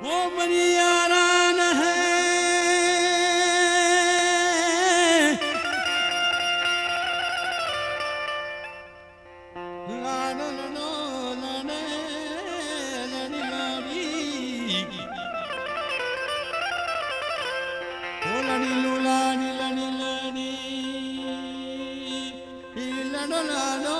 वो बनियारान है लाडो लडो लडे लड़ी लाड़ी ओ लड़ी लुलाड़ी लड़ी लड़ी लडो लाडो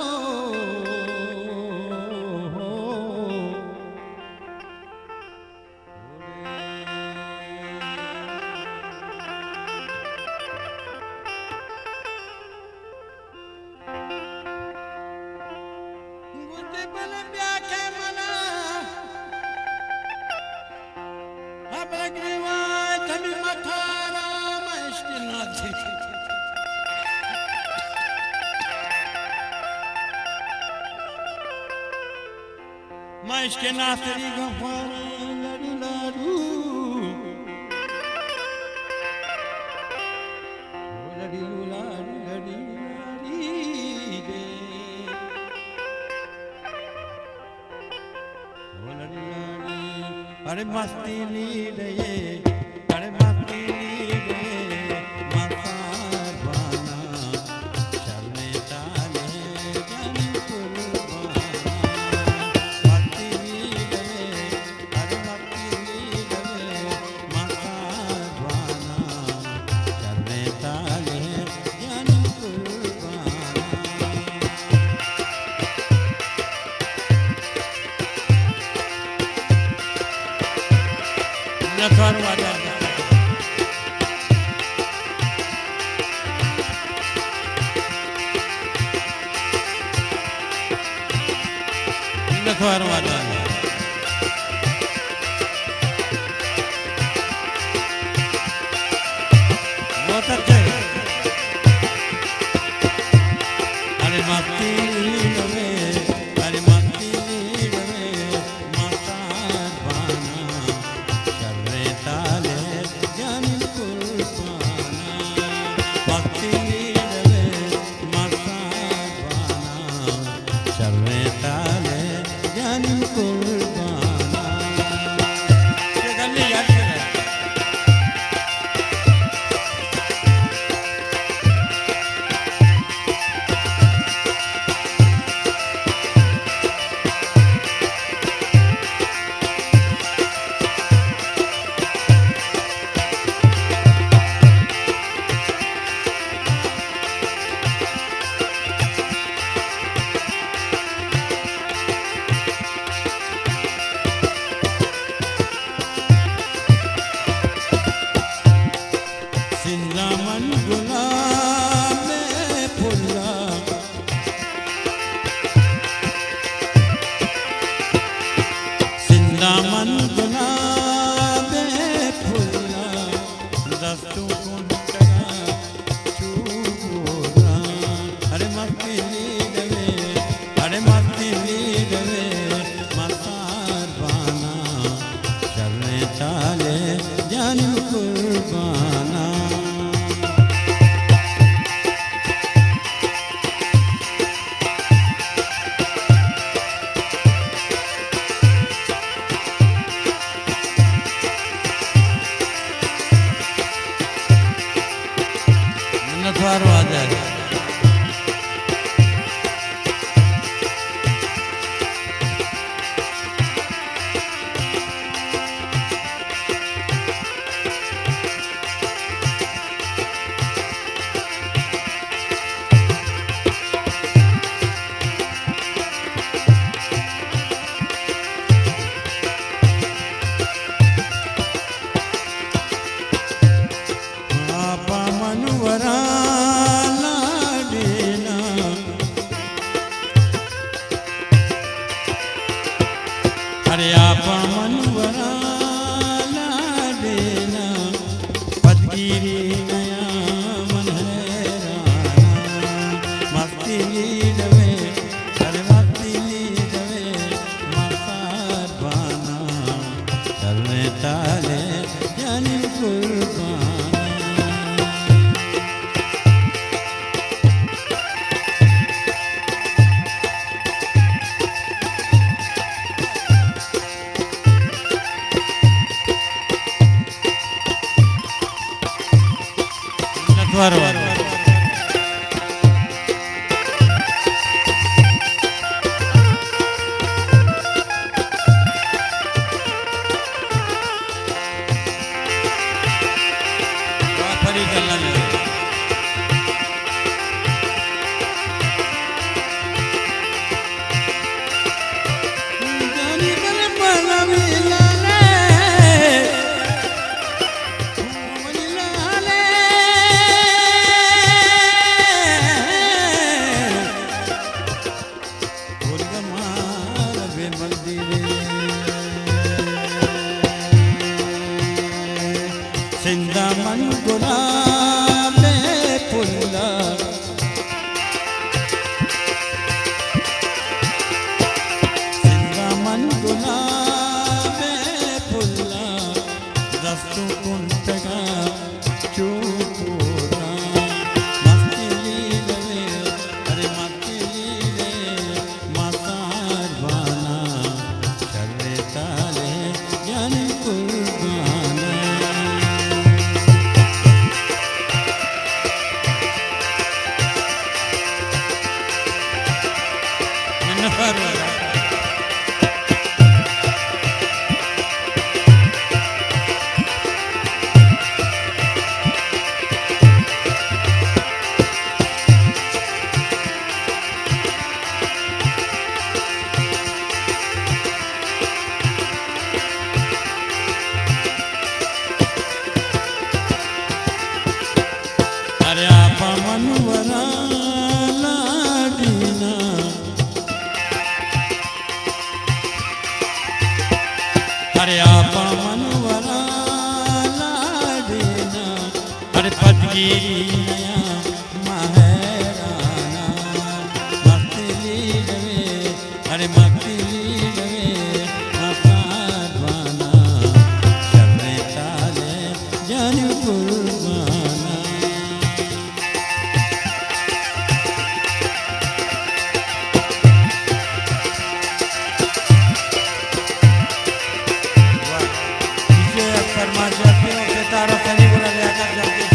mais que na feriga fora ladu ladu ladi ladu ladi ladi de ladi ladi are masti ni de are masti ni de नथवार वाजा नथवार वाजा बहुत अच्छे अरे माती लवे अरे माती लवे माता बाना चले ताले जानी कुर्बाना माती लवे माता बाना चले ताले जानी कुर्बाना ये गली याद करें दामन गुलाबे फुल्ला दस्तू कुंटगा चूरा अरे मस्ती दवे अरे मस्ती दवे मसार बाना चलने चाले जान कुर्बाना नथवार वाजा मनवरा लाडेना अरे आप मनवरा लाडेना पदगिरी नया मन है मस्ती दवे अरे मस्ती दवे मसार बाना चलने ताले जानी कुर्बाना बरोबर फरी गल्ला सिंदामन गुलाबे फुल्ला सिंदामन गुलाबे फुल्ला दस्तु कुंटगा चूपुरा मस्ती लीले अरे मस्ती लीले मातार बाना चले ताले जाने कुर्बाना अरे आप मनवरा लाडीना अरे आप मनवरा लाडीना अरे पदगिरी नया महराना मक्तली लवे अरे मक्तली लवे मकाबाना शर्रे ताले जान कुर्बाना तारा सनी बोला जाकर जाते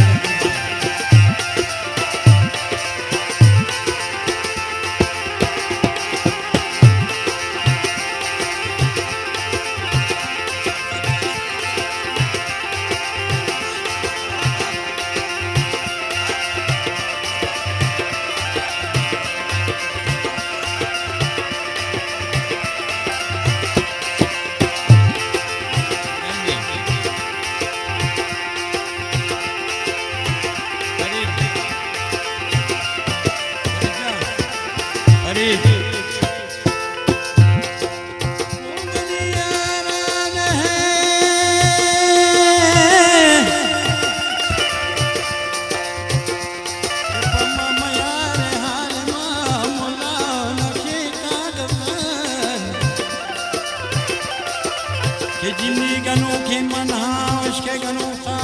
जिन्नी गनों के मना उसके गनों का